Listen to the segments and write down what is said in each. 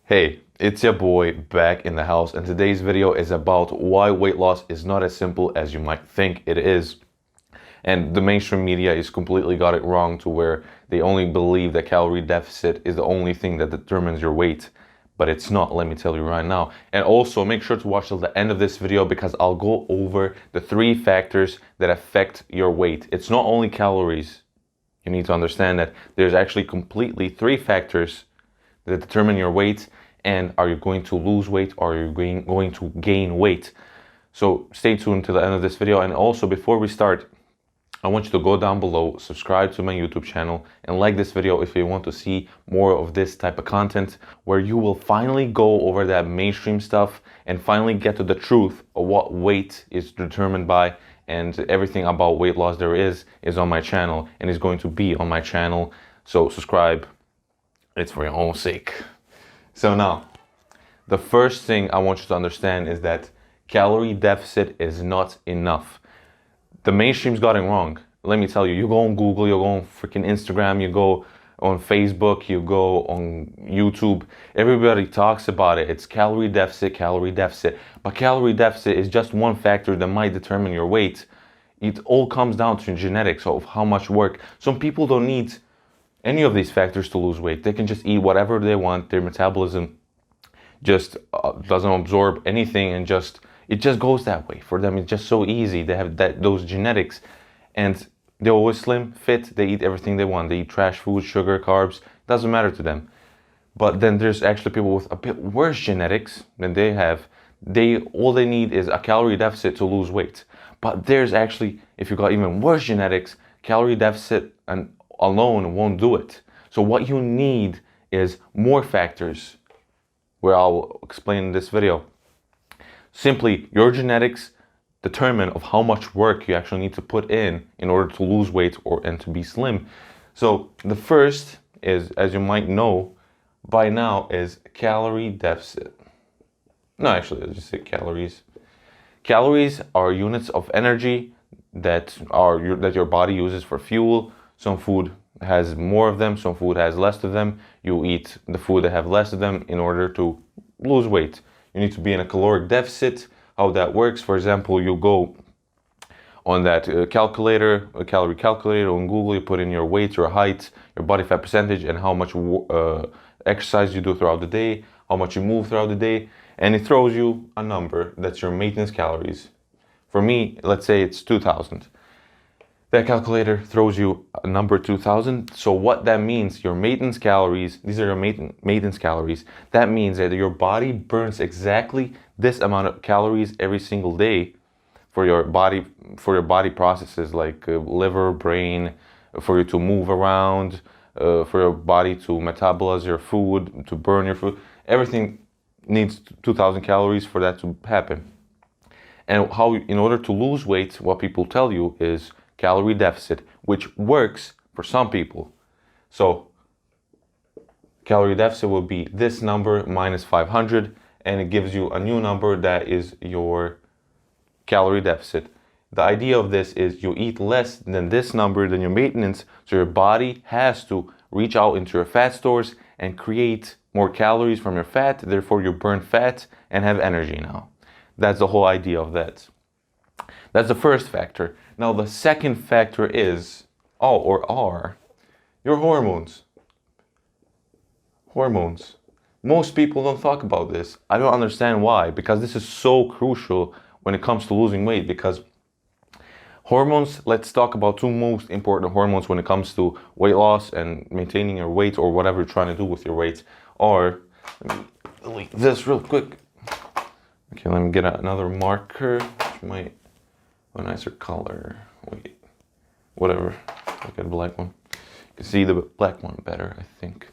Hey, it's your boy back in the house, and today's video is about why weight loss is not as simple as you might think it is. And the mainstream media is completely got it wrong to where they only believe that calorie deficit is the only thing that determines your weight. But it's not, let me tell you right now. And also make sure to watch till the end of this video because I'll go over the 3 factors that affect your weight. It's not only calories. You need to understand that there's actually completely 3 factors that determine your weight, and are you going to lose weight or are you going to gain weight. So stay tuned to the end of this video. And also, before we start, I want you to go down below, subscribe to my YouTube channel, and like this video if you want to see more of this type of content where you will finally go over that mainstream stuff and finally get to the truth of what weight is determined by, and everything about weight loss there is on my channel and is going to be on my channel. So subscribe. It's for your own sake. So now, the first thing I want you to understand is that calorie deficit is not enough. The mainstream's got it wrong. Let me tell you, you go on Google, you go on freaking Instagram, you go on Facebook, you go on YouTube, everybody talks about it. It's calorie deficit, calorie deficit. But calorie deficit is just one factor that might determine your weight. It all comes down to genetics of how much work. Some people don't need any of these factors to lose weight. They can just eat whatever they want. Their metabolism just doesn't absorb anything, and it just goes that way for them. It's just so easy. They have those genetics, and they're always slim, fit. They eat everything they want. They eat trash food, sugar, carbs. Doesn't matter to them. But then there's actually people with a bit worse genetics than they have. All they need is a calorie deficit to lose weight. But there's actually, if you got even worse genetics, calorie deficit and alone won't do it. So what you need is more factors, where I'll explain in this video. Simply, your genetics determine of how much work you actually need to put in order to lose weight and to be slim. So the first is, as you might know by now, is calorie deficit. No, actually, I'll just say calories. Calories are units of energy that your body uses for fuel. Some food has more of them, some food has less of them. You eat the food that have less of them in order to lose weight. You need to be in a caloric deficit. How that works, for example, you go on that a calorie calculator on Google, you put in your weight, your height, your body fat percentage, and how much exercise you do throughout the day, how much you move throughout the day, and it throws you a number. That's your maintenance calories. For me, let's say it's 2,000. That calculator throws you a number 2,000. So what that means, your maintenance calories, these are your maintenance calories. That means that your body burns exactly this amount of calories every single day for your body processes like liver, brain, for you to move around, for your body to metabolize your food, to burn your food. Everything needs 2,000 calories for that to happen. And in order to lose weight, what people tell you is calorie deficit, which works for some people. So calorie deficit will be this number minus 500, and it gives you a new number that is your calorie deficit. The idea of this is you eat less than this number, than your maintenance, so your body has to reach out into your fat stores and create more calories from your fat. Therefore, you burn fat and have energy now. That's the whole idea of that. That's the first factor. Now the second factor is, are your hormones. Hormones. Most people don't talk about this. I don't understand why, because this is so crucial when it comes to losing weight. Because hormones, let's talk about 2 most important hormones when it comes to weight loss and maintaining your weight or whatever you're trying to do with your weight are, let me delete this real quick. Okay, let me get another marker, which might a nicer color. Wait, whatever. I'll get a black one. You can see the black one better, I think.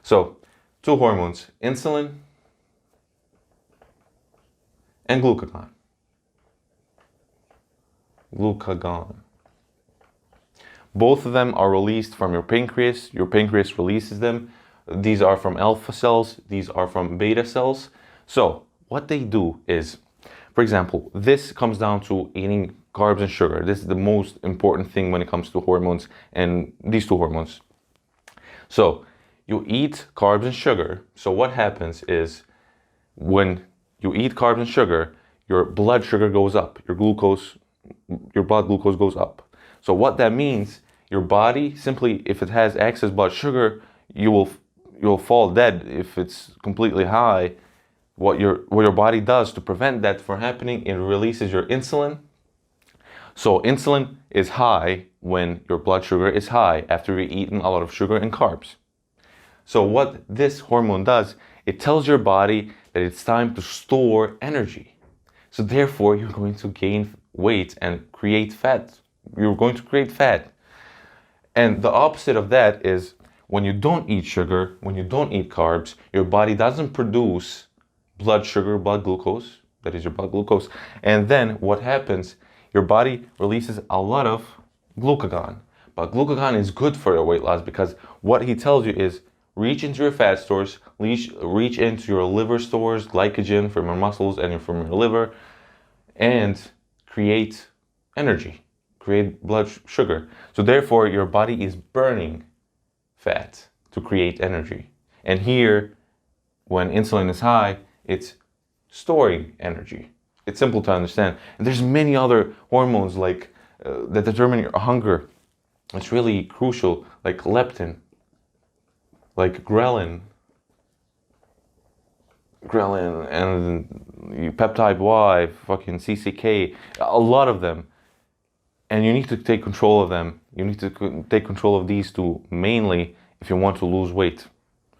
So, 2 hormones: insulin and glucagon. Both of them are released from your pancreas. Your pancreas releases them. These are from alpha cells. These are from beta cells. So, what they do is, for example, this comes down to eating carbs and sugar. This is the most important thing when it comes to hormones and these 2 hormones. So you eat carbs and sugar. So what happens is when you eat carbs and sugar, your blood sugar goes up, your blood glucose goes up. So what that means, your body simply, if it has excess blood sugar, you'll fall dead if it's completely high. What your body does to prevent that from happening, it releases your insulin. So insulin is high when your blood sugar is high after you've eaten a lot of sugar and carbs. So what this hormone does, it tells your body that it's time to store energy. So therefore, you're going to gain weight and create fat. You're going to create fat. And the opposite of that is when you don't eat sugar, when you don't eat carbs, your body doesn't produce blood sugar, blood glucose, that is your blood glucose. And then what happens, your body releases a lot of glucagon. But glucagon is good for your weight loss because what he tells you is reach into your fat stores, reach into your liver stores, glycogen from your muscles and from your liver, and create energy, create blood sugar. So therefore, your body is burning fat to create energy. And here, when insulin is high, it's storing energy. It's simple to understand. And there's many other hormones like that determine your hunger. It's really crucial, like leptin, like ghrelin and peptide Y, fucking CCK, a lot of them. And you need to take control of them. You need to take control of these two mainly if you want to lose weight.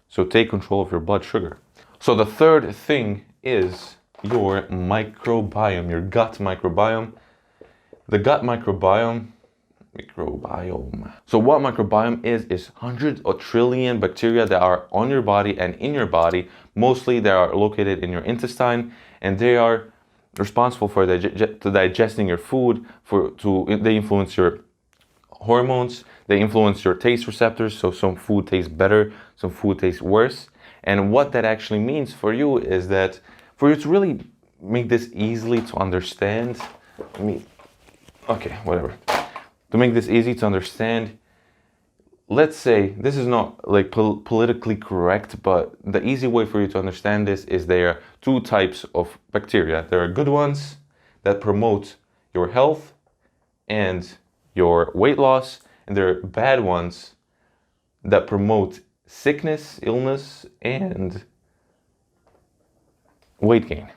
So take control of your blood sugar. So the third thing is your microbiome, your gut microbiome. The gut microbiome. So what microbiome is hundreds of trillion bacteria that are on your body and in your body. Mostly they are located in your intestine, and they are responsible for digesting your food. They influence your hormones. They influence your taste receptors. So some food tastes better, some food tastes worse. And what that actually means for you is that for you to really make this easily to understand, to make this easy to understand, let's say, this is not like politically correct, but the easy way for you to understand this is there are two types of bacteria. There are good ones that promote your health and your weight loss, and there are bad ones that promote sickness, illness, and weight gain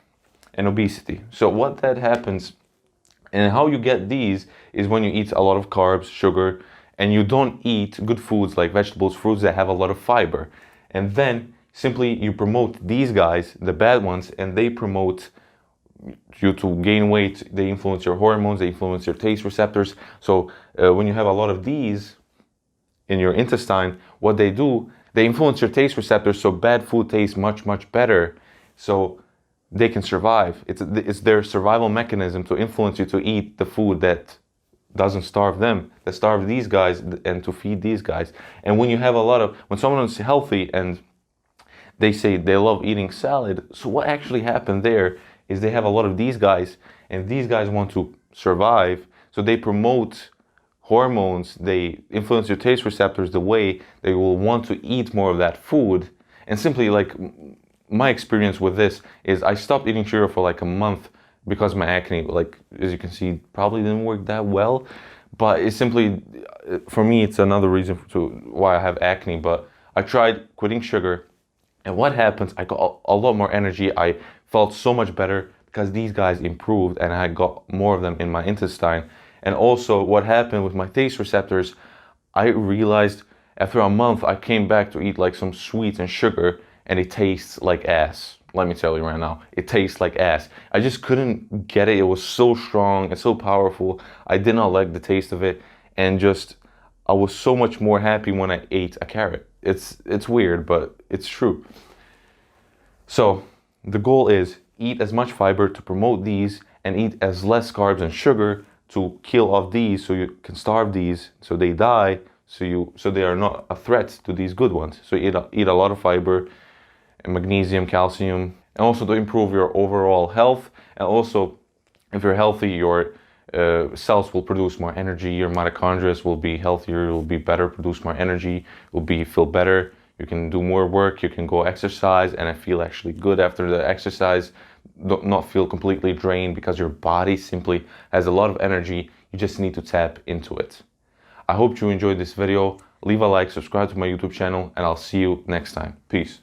and obesity. So what that happens and how you get these is when you eat a lot of carbs, sugar, and you don't eat good foods like vegetables, fruits that have a lot of fiber. And then simply you promote these guys, the bad ones, and they promote you to gain weight. They influence your hormones, they influence your taste receptors. So when you have a lot of these in your intestine, what they do, they influence your taste receptors, so bad food tastes much, much better. So they can survive. It's their survival mechanism to influence you to eat the food that doesn't starve them, that starve these guys, and to feed these guys. And when you have when someone is healthy and they say they love eating salad, so what actually happened there is they have a lot of these guys, and these guys want to survive, so they promote hormones, they influence your taste receptors the way they will want to eat more of that food. And simply, like, my experience with this is I stopped eating sugar for like a month because my acne, like, as you can see, probably didn't work that well. But it's simply, for me, it's another reason why I have acne. But I tried quitting sugar, and what happens, I got a lot more energy. I felt so much better because these guys improved and I got more of them in my intestine. And also what happened with my taste receptors, I realized after a month I came back to eat like some sweets and sugar, and it tastes like ass. Let me tell you right now, it tastes like ass. I just couldn't get it. It was so strong and so powerful. I did not like the taste of it, and just I was so much more happy when I ate a carrot. It's weird, but it's true. So the goal is eat as much fiber to promote these, and eat as less carbs and sugar to kill off these, so you can starve these so they die, so they are not a threat to these good ones. So eat a lot of fiber, and magnesium, calcium, and also to improve your overall health. And also, if you're healthy, your cells will produce more energy, your mitochondria will be healthier, will be better, produce more energy, feel better, You can do more work, you can go exercise, and I feel actually good after the exercise. Not feel completely drained because your body simply has a lot of energy. You just need to tap into it. I hope you enjoyed this video. Leave a like, subscribe to my YouTube channel, and I'll see you next time. Peace.